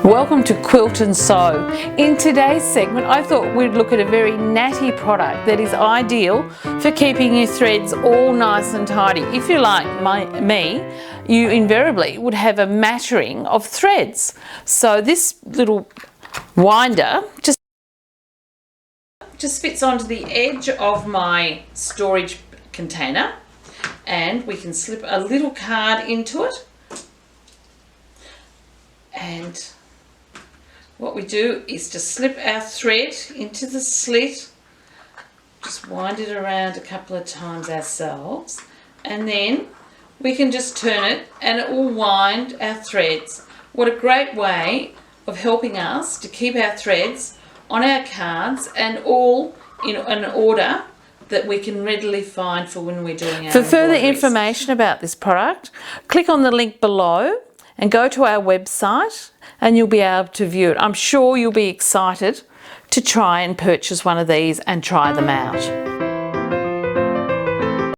Welcome to Quilt and Sew. In today's segment I thought we'd look at a very natty product that is ideal for keeping your threads all nice and tidy. If you're like me, you invariably would have a mattering of threads. So this little winder just fits onto the edge of my storage container, and we can slip a little card into it. And what we do is to slip our thread into the slit, just wind it around a couple of times ourselves, and then we can just turn it and it will wind our threads. What a great way of helping us to keep our threads on our cards and all in an order that we can readily find for when we're doing our For further embroideries. information about this product, click on the link below and go to our website and you'll be able to view it. I'm sure you'll be excited to try and purchase one of these and try them out.